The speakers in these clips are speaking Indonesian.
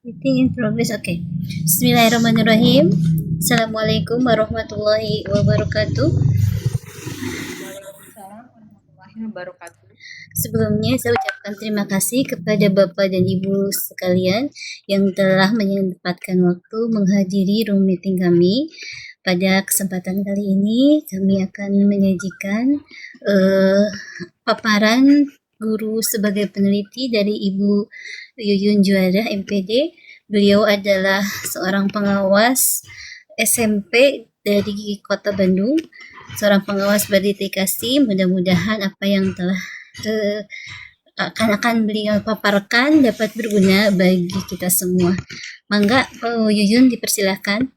Meeting in progress. Oke. Bismillahirrahmanirrahim. Assalamualaikum warahmatullahi wabarakatuh. Waalaikumsalam warahmatullahi wabarakatuh. Sebelumnya saya ucapkan terima kasih kepada Bapak dan Ibu sekalian yang telah menyempatkan waktu menghadiri room meeting kami. Pada kesempatan kali ini kami akan menyajikan paparan guru sebagai peneliti dari Ibu Yuyun Juara MPD. Beliau adalah seorang pengawas SMP dari Kota Bandung, seorang pengawas berdedikasi. Mudah-mudahan apa yang telah akan beliau paparkan dapat berguna bagi kita semua. Mangga, Yuyun dipersilahkan.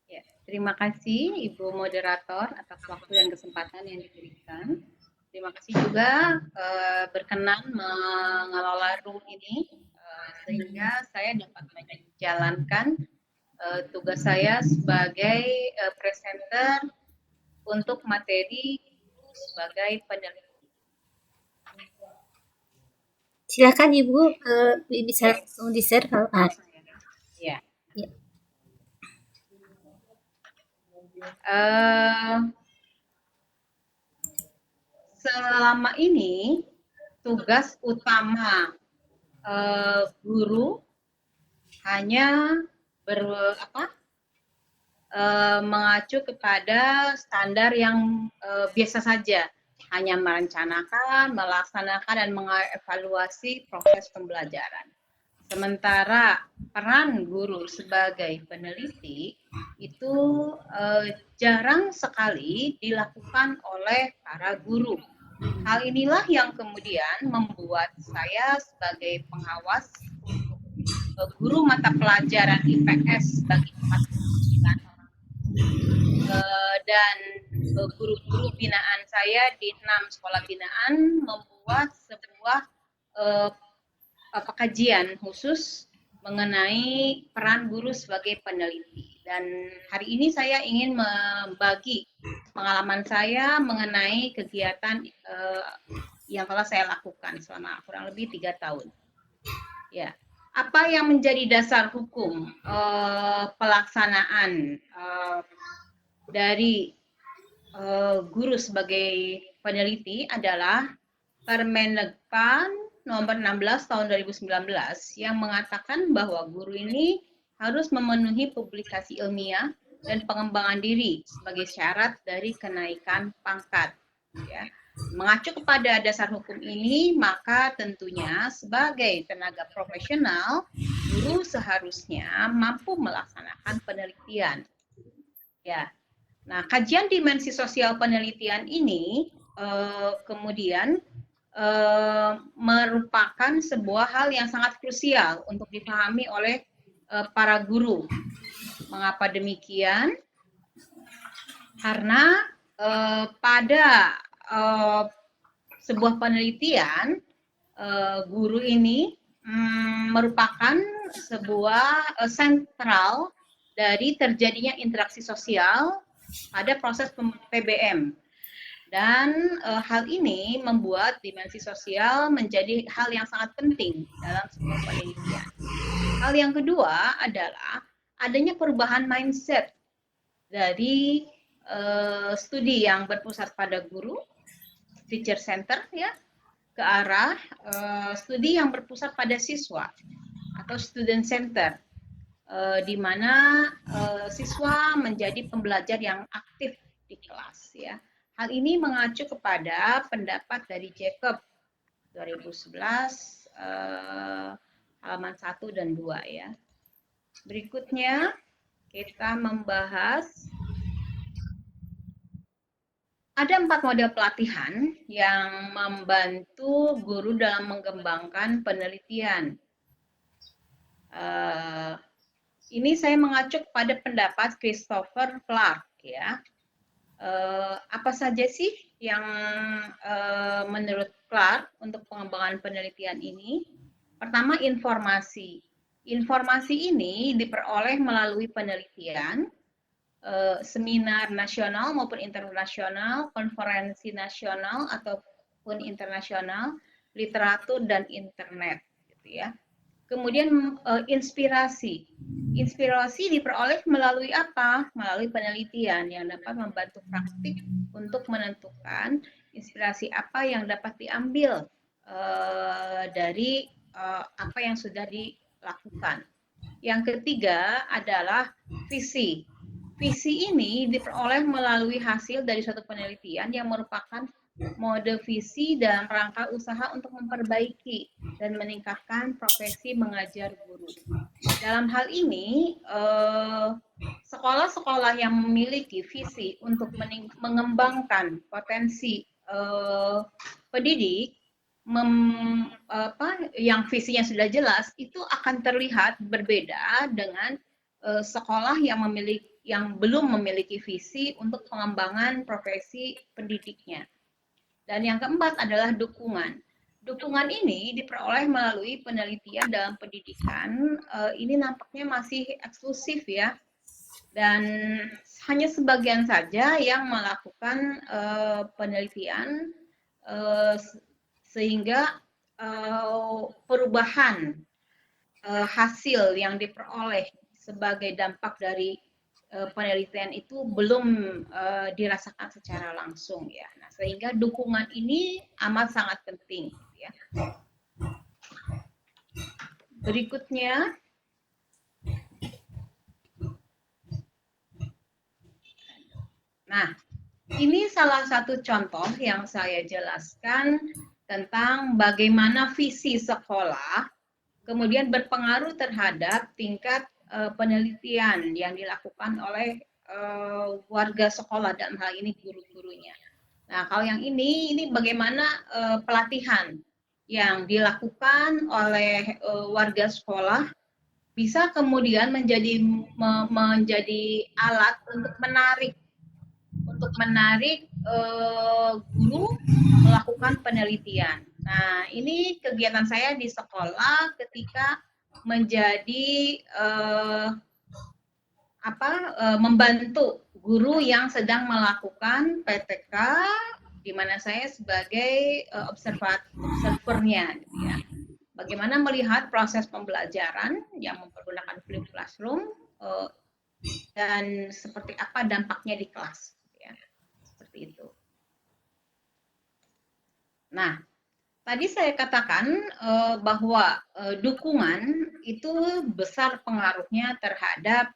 Ya, terima kasih Ibu Moderator atas waktu dan kesempatan yang diberikan. Terima kasih juga berkenan mengelola room ini sehingga saya dapat menjalankan tugas saya sebagai presenter untuk materi sebagai peneliti. Silakan Ibu, bisa langsung di-share kalau Ya. Ya. Selama ini tugas utama guru hanya mengacu kepada standar yang biasa saja, hanya merencanakan, melaksanakan, dan mengevaluasi proses pembelajaran. Sementara peran guru sebagai peneliti itu jarang sekali dilakukan oleh para guru. Hal inilah yang kemudian membuat saya sebagai pengawas untuk guru mata pelajaran IPS bagi 49 orang dan guru-guru binaan saya di 6 sekolah binaan membuat sebuah kajian khusus mengenai peran guru sebagai peneliti. Dan hari ini saya ingin membagi pengalaman saya mengenai kegiatan yang telah saya lakukan selama kurang lebih 3 tahun. Ya, apa yang menjadi dasar hukum pelaksanaan dari guru sebagai peneliti adalah Permendagri nomor 16 tahun 2019 yang mengatakan bahwa guru ini harus memenuhi publikasi ilmiah dan pengembangan diri sebagai syarat dari kenaikan pangkat. Ya. Mengacu kepada dasar hukum ini, maka tentunya sebagai tenaga profesional, guru seharusnya mampu melaksanakan penelitian. Ya. Nah, kajian dimensi sosial penelitian ini kemudian merupakan sebuah hal yang sangat krusial untuk dipahami oleh para guru. Mengapa demikian? Karena pada sebuah penelitian, guru ini merupakan sebuah sentral dari terjadinya interaksi sosial pada proses PBM. Dan hal ini membuat dimensi sosial menjadi hal yang sangat penting dalam sebuah penelitian. Hal yang kedua adalah adanya perubahan mindset dari studi yang berpusat pada guru, teacher center, ya, ke arah studi yang berpusat pada siswa atau student center, di mana siswa menjadi pembelajar yang aktif di kelas, ya. Hal ini mengacu kepada pendapat dari Jacob 2011 halaman 1 dan 2, ya. Berikutnya kita membahas ada 4 model pelatihan yang membantu guru dalam mengembangkan penelitian. Ini saya mengacu pada pendapat Christopher Clark, ya. Apa saja sih yang menurut Clark untuk pengembangan penelitian ini? Pertama, informasi. Informasi ini diperoleh melalui penelitian, seminar nasional maupun internasional, konferensi nasional ataupun internasional, literatur dan internet, gitu ya. Kemudian inspirasi. Inspirasi diperoleh melalui apa? Melalui penelitian yang dapat membantu praktik untuk menentukan inspirasi apa yang dapat diambil dari apa yang sudah dilakukan. Yang ketiga adalah visi. Visi ini diperoleh melalui hasil dari suatu penelitian yang merupakan mode visi dalam rangka usaha untuk memperbaiki dan meningkatkan profesi mengajar guru. Dalam hal ini, sekolah-sekolah yang memiliki visi untuk mengembangkan potensi pendidik yang visinya sudah jelas itu akan terlihat berbeda dengan sekolah yang belum memiliki visi untuk pengembangan profesi pendidiknya. Dan yang keempat adalah dukungan. Dukungan ini diperoleh melalui penelitian dalam pendidikan. Ini nampaknya masih eksklusif ya, dan hanya sebagian saja yang melakukan penelitian sehingga perubahan hasil yang diperoleh sebagai dampak dari penelitian itu belum dirasakan secara langsung ya. Nah, sehingga dukungan ini amat sangat penting ya. Berikutnya nah, ini salah satu contoh yang saya jelaskan tentang bagaimana visi sekolah kemudian berpengaruh terhadap tingkat penelitian yang dilakukan oleh warga sekolah, dalam hal ini guru-gurunya. Nah, kalau yang ini bagaimana pelatihan yang dilakukan oleh warga sekolah bisa kemudian menjadi alat untuk menarik guru melakukan penelitian. Nah, ini kegiatan saya di sekolah ketika menjadi membantu guru yang sedang melakukan PTK, di mana saya sebagai observernya, gitu ya. Bagaimana melihat proses pembelajaran yang mempergunakan flip classroom dan seperti apa dampaknya di kelas, ya. Seperti itu. Nah, tadi saya katakan bahwa dukungan itu besar pengaruhnya terhadap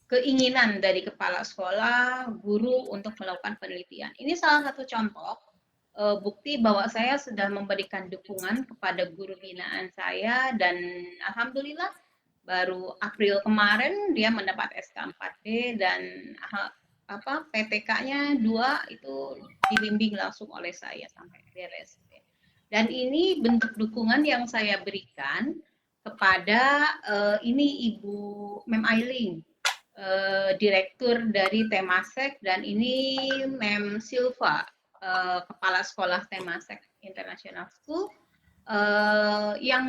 keinginan dari kepala sekolah, guru untuk melakukan penelitian. Ini salah satu contoh bukti bahwa saya sudah memberikan dukungan kepada guru binaan saya, dan alhamdulillah baru April kemarin dia mendapat SK 4D dan PTK-nya 2 itu dibimbing langsung oleh saya sampai beres. Dan ini bentuk dukungan yang saya berikan kepada ini Ibu Mem Ailing, direktur dari Temasek, dan ini Mem Silva, kepala sekolah Temasek International School, yang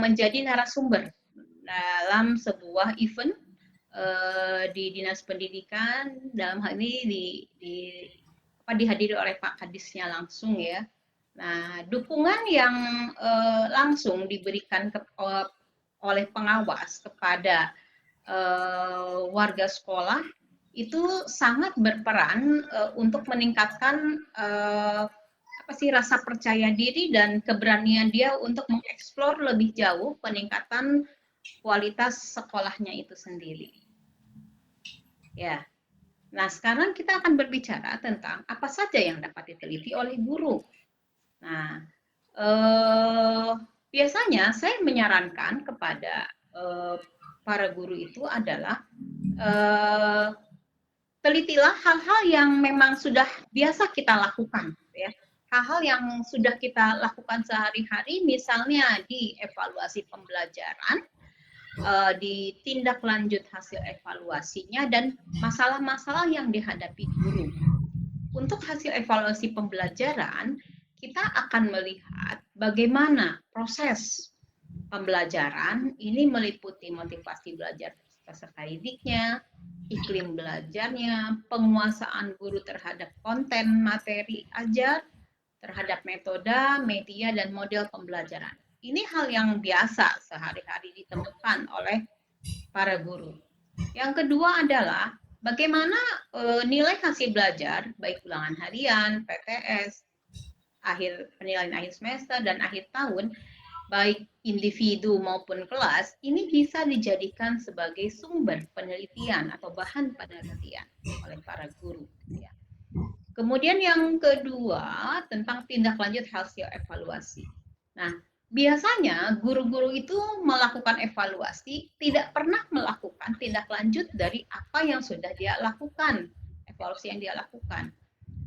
menjadi narasumber dalam sebuah event di Dinas Pendidikan, dalam hal ini dihadiri oleh Pak Kadisnya langsung ya. Nah, dukungan yang langsung diberikan oleh pengawas kepada warga sekolah itu sangat berperan untuk meningkatkan rasa percaya diri dan keberanian dia untuk mengeksplor lebih jauh peningkatan kualitas sekolahnya itu sendiri. Ya. Nah, sekarang kita akan berbicara tentang apa saja yang dapat diteliti oleh guru. Nah, biasanya saya menyarankan kepada para guru itu adalah telitilah hal-hal yang memang sudah biasa kita lakukan, ya. Hal-hal yang sudah kita lakukan sehari-hari, misalnya di evaluasi pembelajaran, di tindak lanjut hasil evaluasinya, dan masalah-masalah yang dihadapi guru. Untuk hasil evaluasi pembelajaran, kita akan melihat bagaimana proses pembelajaran ini meliputi motivasi belajar peserta didiknya, iklim belajarnya, penguasaan guru terhadap konten materi ajar, terhadap metode, media, dan model pembelajaran. Ini hal yang biasa sehari-hari ditemukan oleh para guru. Yang kedua adalah bagaimana nilai hasil belajar, baik ulangan harian, PTS, penilaian akhir semester, dan akhir tahun, baik individu maupun kelas, ini bisa dijadikan sebagai sumber penelitian atau bahan penelitian oleh para guru. Ya. Kemudian yang kedua, tentang tindak lanjut hasil evaluasi. Nah, biasanya guru-guru itu melakukan evaluasi, tidak pernah melakukan tindak lanjut dari apa yang sudah dia lakukan, evaluasi yang dia lakukan.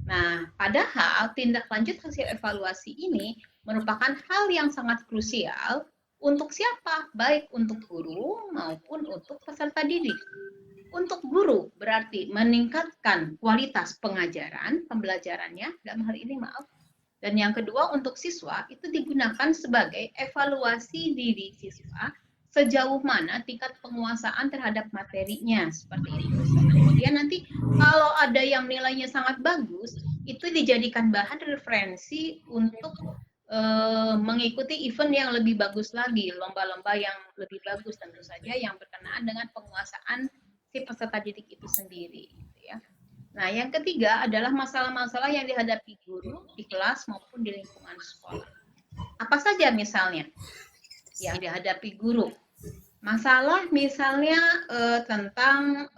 Nah, padahal tindak lanjut hasil evaluasi ini merupakan hal yang sangat krusial untuk siapa? Baik untuk guru maupun untuk peserta didik. Untuk guru berarti meningkatkan kualitas pengajaran, pembelajarannya dalam hal ini Dan yang kedua untuk siswa itu digunakan sebagai evaluasi diri siswa sejauh mana tingkat penguasaan terhadap materinya seperti itu. Kemudian nanti kalau ada yang nilainya sangat bagus, itu dijadikan bahan referensi untuk mengikuti event yang lebih bagus lagi, lomba-lomba yang lebih bagus tentu saja yang berkenaan dengan penguasaan si peserta didik itu sendiri. Gitu ya. Nah, yang ketiga adalah masalah-masalah yang dihadapi guru di kelas maupun di lingkungan sekolah. Apa saja misalnya yang dihadapi guru? Masalah misalnya tentang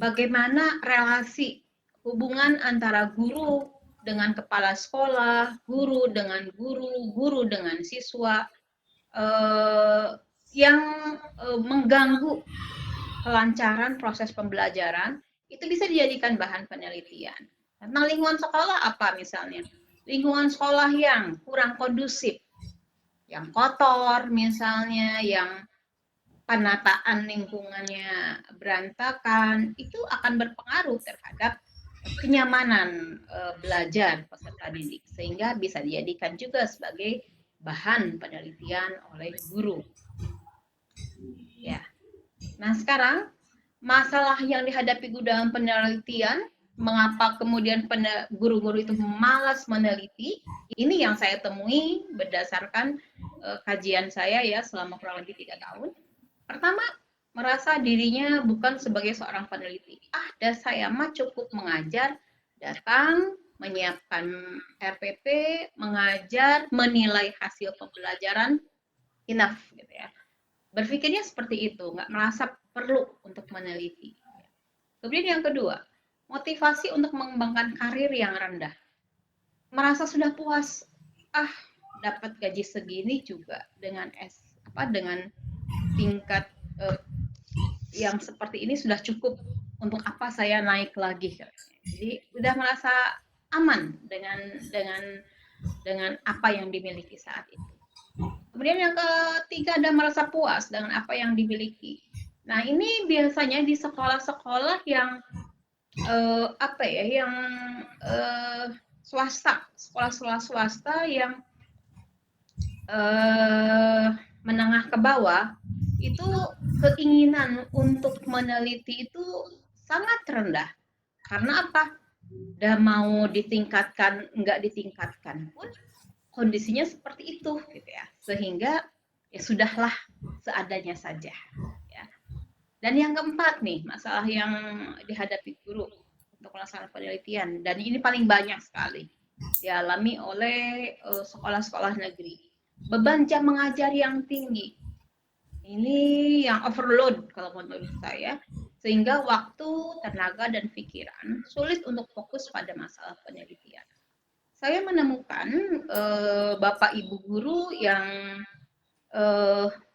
bagaimana relasi hubungan antara guru dengan kepala sekolah, guru dengan guru, guru dengan siswa, yang mengganggu kelancaran proses pembelajaran, itu bisa dijadikan bahan penelitian. Tentang lingkungan sekolah apa misalnya? Lingkungan sekolah yang kurang kondusif, yang kotor misalnya, yang penataan lingkungannya berantakan, itu akan berpengaruh terhadap kenyamanan belajar peserta didik, sehingga bisa dijadikan juga sebagai bahan penelitian oleh guru. Ya. Nah, sekarang masalah yang dihadapi guru dalam penelitian, mengapa kemudian guru-guru itu malas meneliti, ini yang saya temui berdasarkan kajian saya ya selama kurang lebih 3 tahun. Pertama, merasa dirinya bukan sebagai seorang peneliti. Dan saya mah cukup mengajar, datang, menyiapkan RPP, mengajar, menilai hasil pembelajaran, enough gitu ya. Berpikirnya seperti itu, nggak merasa perlu untuk meneliti. Kemudian yang kedua, motivasi untuk mengembangkan karir yang rendah. Merasa sudah puas, dapat gaji segini juga dengan dengan tingkat yang seperti ini sudah cukup, untuk apa saya naik lagi. Jadi sudah merasa aman dengan apa yang dimiliki saat itu. Kemudian yang ketiga ada merasa puas dengan apa yang dimiliki. Nah, ini biasanya di sekolah-sekolah yang swasta, sekolah-sekolah swasta yang menengah ke bawah, itu keinginan untuk meneliti itu sangat rendah. Karena apa? Udah mau ditingkatkan, nggak ditingkatkan pun kondisinya seperti itu, gitu ya. Sehingga ya sudahlah seadanya saja. Ya. Dan yang keempat nih, masalah yang dihadapi guru untuk melaksanakan penelitian, dan ini paling banyak sekali dialami oleh sekolah-sekolah negeri. Beban jam mengajar yang tinggi. Ini yang overload kalau menurut saya, sehingga waktu, tenaga, dan pikiran sulit untuk fokus pada masalah penelitian. Saya menemukan Bapak Ibu guru yang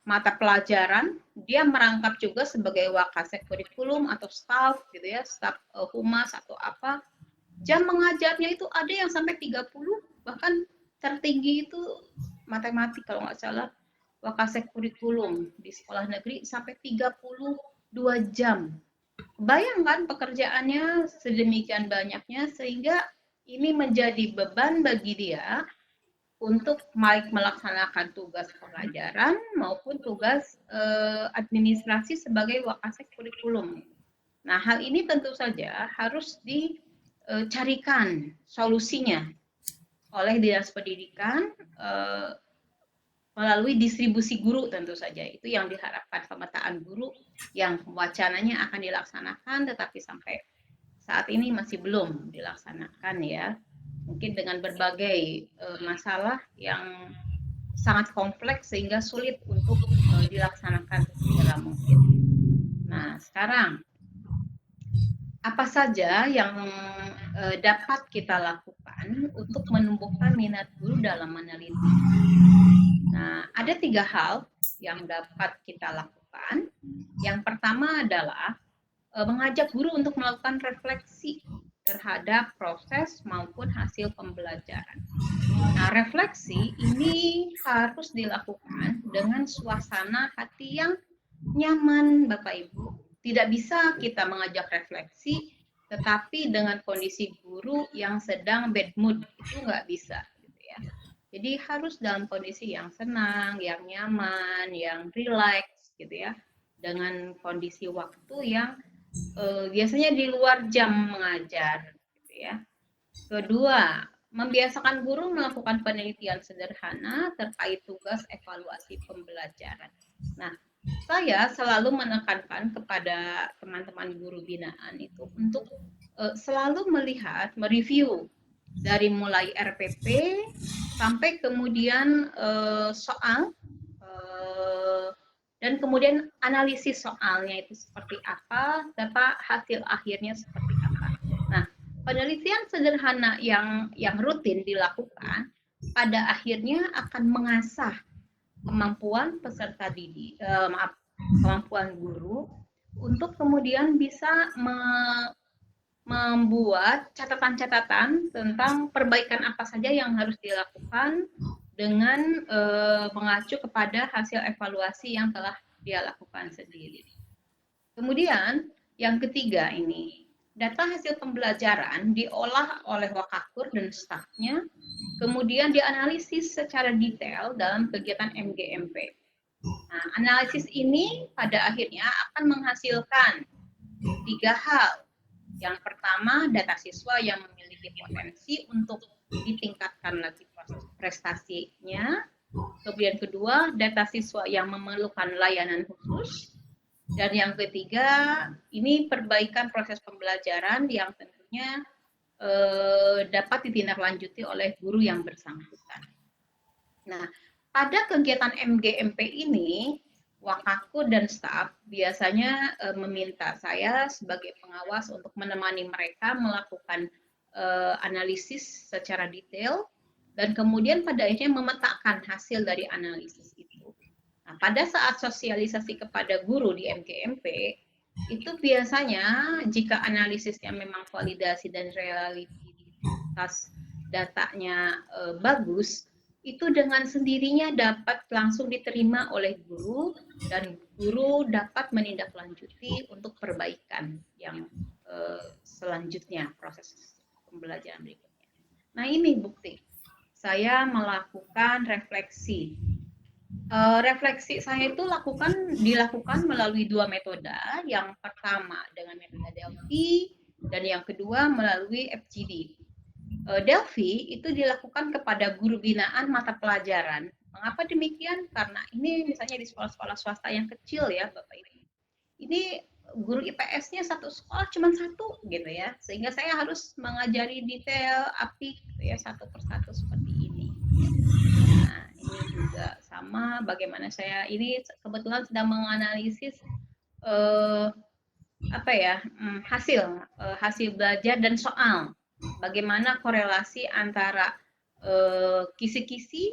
mata pelajaran dia merangkap juga sebagai wakasek kurikulum atau staff gitu ya, staff humas atau apa. Jam mengajarnya itu ada yang sampai 30, bahkan tertinggi itu matematik kalau nggak salah, wakasek kurikulum di sekolah negeri sampai 32 jam. Bayangkan pekerjaannya sedemikian banyaknya, sehingga ini menjadi beban bagi dia untuk baik melaksanakan tugas pengajaran maupun tugas administrasi sebagai wakasek kurikulum. Nah, hal ini tentu saja harus dicarikan solusinya oleh Dinas Pendidikan melalui distribusi guru tentu saja. Itu yang diharapkan, pemetaan guru yang wacananya akan dilaksanakan, tetapi sampai saat ini masih belum dilaksanakan ya. Mungkin dengan berbagai masalah yang sangat kompleks sehingga sulit untuk dilaksanakan segera mungkin. Nah, sekarang apa saja yang dapat kita lakukan untuk menumbuhkan minat guru dalam meneliti? Nah, ada 3 hal yang dapat kita lakukan. Yang pertama adalah mengajak guru untuk melakukan refleksi terhadap proses maupun hasil pembelajaran. Nah, refleksi ini harus dilakukan dengan suasana hati yang nyaman, Bapak Ibu. Tidak bisa kita mengajak refleksi, tetapi dengan kondisi guru yang sedang bad mood, itu nggak bisa. Gitu ya. Jadi harus dalam kondisi yang senang, yang nyaman, yang relax, gitu ya. Dengan kondisi waktu yang biasanya di luar jam mengajar, gitu ya. Kedua, membiasakan guru melakukan penelitian sederhana terkait tugas evaluasi pembelajaran. Nah, saya selalu menekankan kepada teman-teman guru binaan itu untuk selalu melihat, mereview dari mulai RPP sampai kemudian soal dan kemudian analisis soalnya itu seperti apa, serta hasil akhirnya seperti apa. Nah, penelitian sederhana yang rutin dilakukan pada akhirnya akan mengasah kemampuan peserta didik, kemampuan guru untuk kemudian bisa membuat catatan-catatan tentang perbaikan apa saja yang harus dilakukan dengan mengacu kepada hasil evaluasi yang telah dia lakukan sendiri. Kemudian yang ketiga ini, data hasil pembelajaran diolah oleh Wakakur dan stafnya, kemudian dianalisis secara detail dalam kegiatan MGMP. Nah, analisis ini pada akhirnya akan menghasilkan 3 hal. Yang pertama, data siswa yang memiliki potensi untuk ditingkatkan lagi prestasinya. Kemudian kedua, data siswa yang memerlukan layanan khusus. Dan yang ketiga, ini perbaikan proses pembelajaran yang tentunya dapat ditindaklanjuti oleh guru yang bersangkutan. Nah, pada kegiatan MGMP ini, Wakaku dan staf biasanya meminta saya sebagai pengawas untuk menemani mereka melakukan analisis secara detail dan kemudian pada akhirnya memetakan hasil dari analisis itu. Nah, pada saat sosialisasi kepada guru di MGMP, itu biasanya jika analisisnya memang validasi dan realitas datanya bagus, itu dengan sendirinya dapat langsung diterima oleh guru dan guru dapat menindaklanjuti untuk perbaikan yang selanjutnya proses pembelajaran berikutnya. Nah, ini bukti. Saya melakukan refleksi. Refleksi saya itu dilakukan melalui 2 metode. Yang pertama dengan metode Delphi dan yang kedua melalui FGD. Delphi itu dilakukan kepada guru binaan mata pelajaran. Mengapa demikian? Karena ini misalnya di sekolah-sekolah swasta yang kecil ya, Bapak Ibu. Ini guru IPS-nya satu sekolah cuma satu gitu ya, sehingga saya harus mengajari detail apik gitu ya satu persatu seperti ini. Nah, ini juga sama bagaimana saya ini kebetulan sedang menganalisis hasil belajar dan soal. Bagaimana korelasi antara kisi-kisi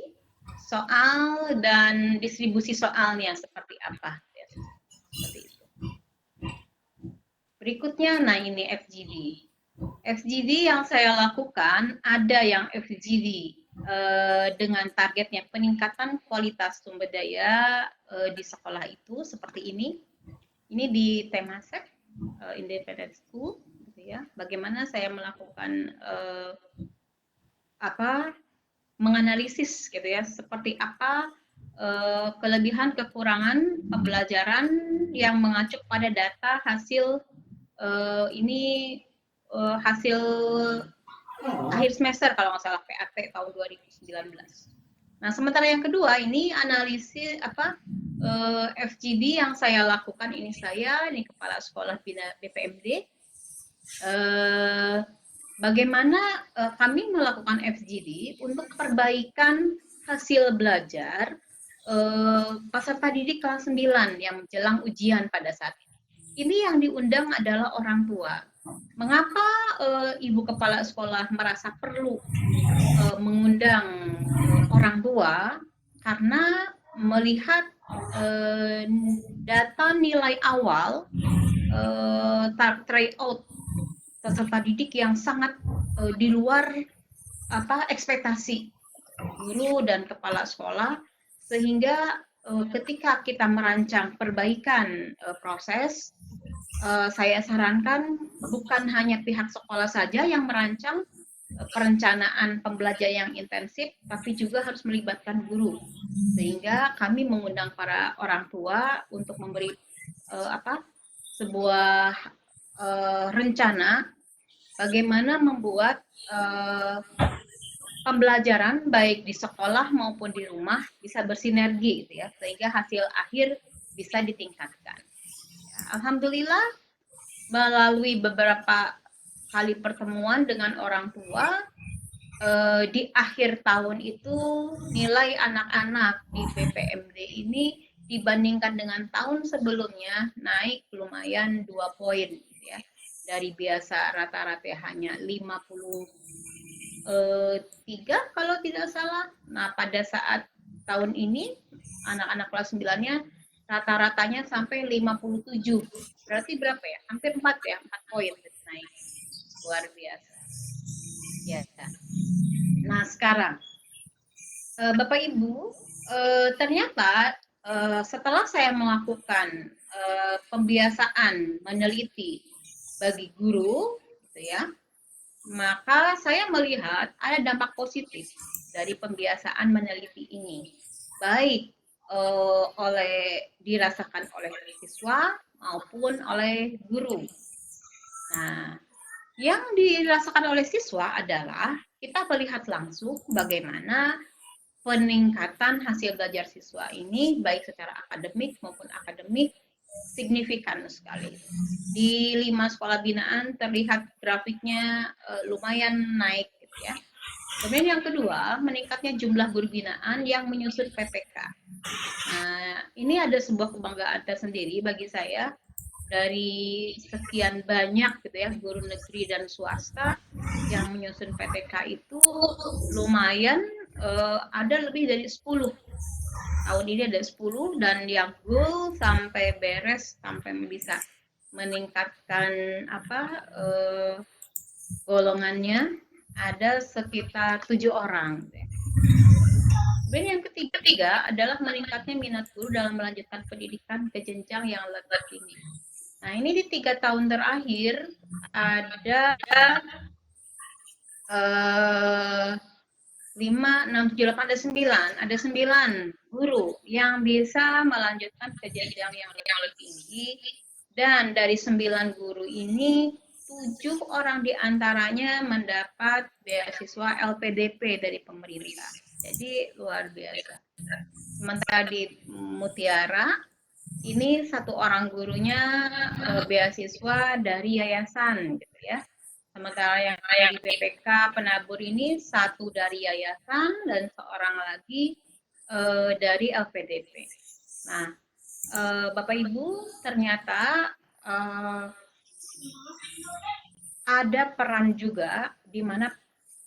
soal dan distribusi soalnya seperti apa ya, seperti itu. Berikutnya, nah ini FGD. FGD yang saya lakukan ada yang FGD dengan targetnya peningkatan kualitas sumber daya di sekolah itu seperti ini. Ini di Temasek Independent School. Ya, bagaimana saya melakukan menganalisis gitu ya, seperti apa kelebihan kekurangan pembelajaran yang mengacu pada data hasil hasil akhir semester kalau nggak salah PAT tahun 2019. Nah, sementara yang kedua ini analisis FGD yang saya lakukan ini kepala sekolah bina BPMD. Bagaimana kami melakukan FGD untuk perbaikan hasil belajar peserta didik kelas 9 yang menjelang ujian pada saat ini. Ini yang diundang adalah orang tua. Mengapa Ibu Kepala Sekolah merasa perlu mengundang orang tua? Karena melihat data nilai awal tryout peserta didik yang sangat di luar ekspektasi guru dan kepala sekolah, sehingga ketika kita merancang perbaikan proses, saya sarankan bukan hanya pihak sekolah saja yang merancang perencanaan pembelajaran yang intensif, tapi juga harus melibatkan guru. Sehingga kami mengundang para orang tua untuk memberi sebuah rencana bagaimana membuat pembelajaran baik di sekolah maupun di rumah bisa bersinergi gitu ya, sehingga hasil akhir bisa ditingkatkan. Ya, alhamdulillah melalui beberapa kali pertemuan dengan orang tua di akhir tahun itu nilai anak-anak di BPMD ini dibandingkan dengan tahun sebelumnya naik lumayan 2 poin gitu ya. Dari biasa rata-rata hanya 53 kalau tidak salah. Nah, pada saat tahun ini anak-anak kelas 9-nya rata-ratanya sampai 57. Berarti berapa ya? Hampir 4 ya, 4 poin naik. Luar biasa. Ya. Nah, sekarang Bapak Ibu, ternyata setelah saya melakukan pembiasaan meneliti bagi guru, gitu ya, maka saya melihat ada dampak positif dari pembiasaan meneliti ini, baik dirasakan oleh siswa maupun oleh guru. Nah, yang dirasakan oleh siswa adalah kita melihat langsung bagaimana peningkatan hasil belajar siswa ini baik secara akademik maupun akademik signifikan sekali. Di 5 sekolah binaan terlihat grafiknya lumayan naik gitu ya. Kemudian yang kedua, meningkatnya jumlah guru binaan yang menyusun PPK. Nah, ini ada sebuah kebanggaan tersendiri bagi saya. Dari sekian banyak gitu ya guru negeri dan swasta yang menyusun PPK itu lumayan ada lebih dari 10. Tahun ini ada 10 dan yang goal sampai beres sampai bisa meningkatkan golongannya ada sekitar 7 orang. Dan yang ketiga adalah meningkatnya minat guru dalam melanjutkan pendidikan ke jenjang yang lebih tinggi. Nah, ini di 3 tahun terakhir ada 5, 6, 7, 8, ada 9 guru yang bisa melanjutkan ke jenjang yang lebih tinggi, dan dari 9 guru ini 7 orang diantaranya mendapat beasiswa LPDP dari pemerintah. Jadi luar biasa. Sementara di Mutiara ini 1 orang gurunya beasiswa dari yayasan gitu ya. Sementara yang di PPK Penabur ini 1 dari yayasan dan 1 lagi dari LPDP. Nah, Bapak Ibu, ternyata ada peran juga di mana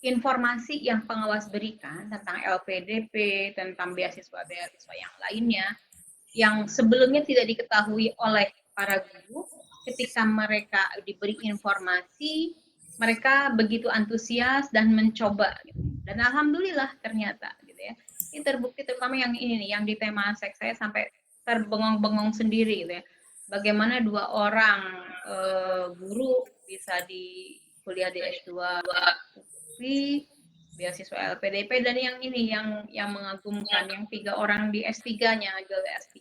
informasi yang pengawas berikan tentang LPDP, tentang beasiswa-beasiswa yang lainnya, yang sebelumnya tidak diketahui oleh para guru, ketika mereka diberi informasi, mereka begitu antusias dan mencoba. Gitu. Dan alhamdulillah ternyata, gitu ya. Ini terbukti terutama yang ini nih, yang di tema seks saya sampai terbengong-bengong sendiri, gitu ya. Bagaimana 2 orang guru bisa di kuliah di S2 beasiswa LPDP, dan yang ini yang mengagumkan yang 3 orang di S3-nya S3.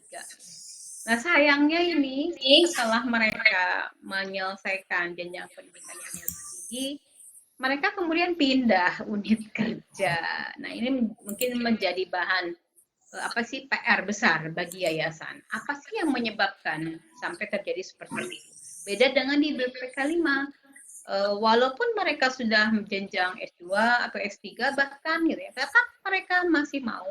Nah, sayangnya ini setelah mereka menyelesaikan jenjang pendidikan yang lebih tinggi, mereka kemudian pindah unit kerja. Nah, ini mungkin menjadi bahan apa sih PR besar bagi yayasan. Apa sih yang menyebabkan sampai terjadi seperti itu? Beda dengan di BPK 5. Walaupun mereka sudah jenjang S2 atau S3 bahkan gitu ya, tetap mereka masih mau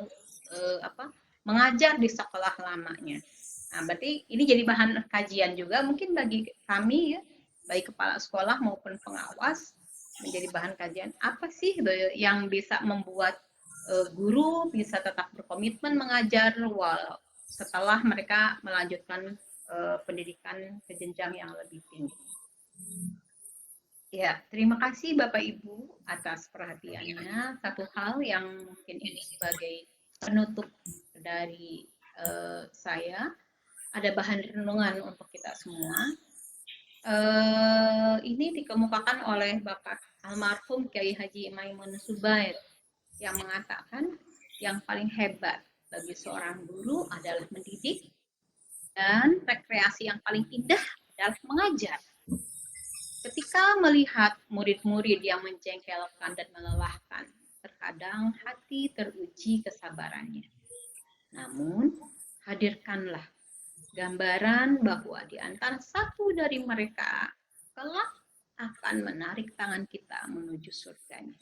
mengajar di sekolah lamanya. Nah, berarti ini jadi bahan kajian juga mungkin bagi kami ya, baik kepala sekolah maupun pengawas, menjadi bahan kajian apa sih yang bisa membuat guru bisa tetap berkomitmen mengajar setelah mereka melanjutkan pendidikan ke jenjang yang lebih tinggi. Ya, terima kasih Bapak Ibu atas perhatiannya. Satu hal yang mungkin ini sebagai penutup dari saya, ada bahan renungan untuk kita semua. Ini dikemukakan oleh Bapak almarhum Kiai Haji Maimun Subair yang mengatakan yang paling hebat bagi seorang guru adalah mendidik dan rekreasi yang paling indah adalah mengajar. Ketika melihat murid-murid yang menjengkelkan dan melelahkan, terkadang hati teruji kesabarannya. Namun, hadirkanlah gambaran bahwa di antara satu dari mereka kelak akan menarik tangan kita menuju surganya.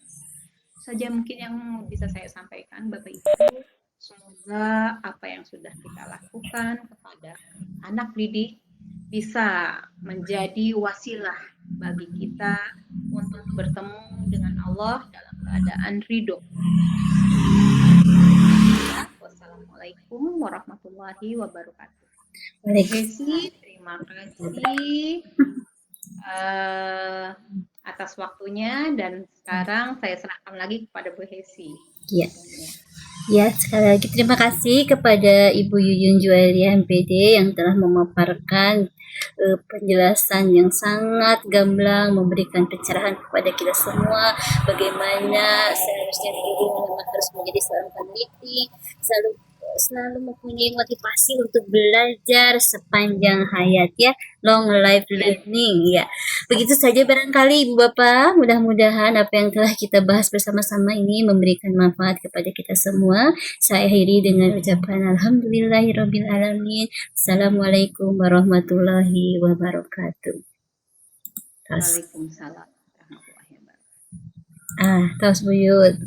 Saja mungkin yang bisa saya sampaikan, Bapak Ibu. Semoga apa yang sudah kita lakukan kepada anak didik bisa menjadi wasilah bagi kita untuk bertemu dengan Allah dalam keadaan ridho. Wassalamualaikum warahmatullahi wabarakatuh. Bu Hesi, terima kasih atas waktunya dan sekarang saya serahkan lagi kepada Bu Hesi. Ya. Ya, sekali lagi terima kasih kepada Ibu Yuyun Juwaria MPD yang telah memaparkan penjelasan yang sangat gamblang, memberikan pencerahan kepada kita semua bagaimana seharusnya guru memang harus menjadi seorang peneliti, selalu mempunyai motivasi untuk belajar sepanjang hayat ya, long life learning ya. Begitu saja barangkali Ibu Bapak, mudah-mudahan apa yang telah kita bahas bersama-sama ini memberikan manfaat kepada kita semua. Saya akhiri dengan ucapan alhamdulillahirrabbilalamin. Assalamualaikum warahmatullahi wabarakatuh. Waalaikumsalam warahmatullahi wabarakatuh. Tos buyut.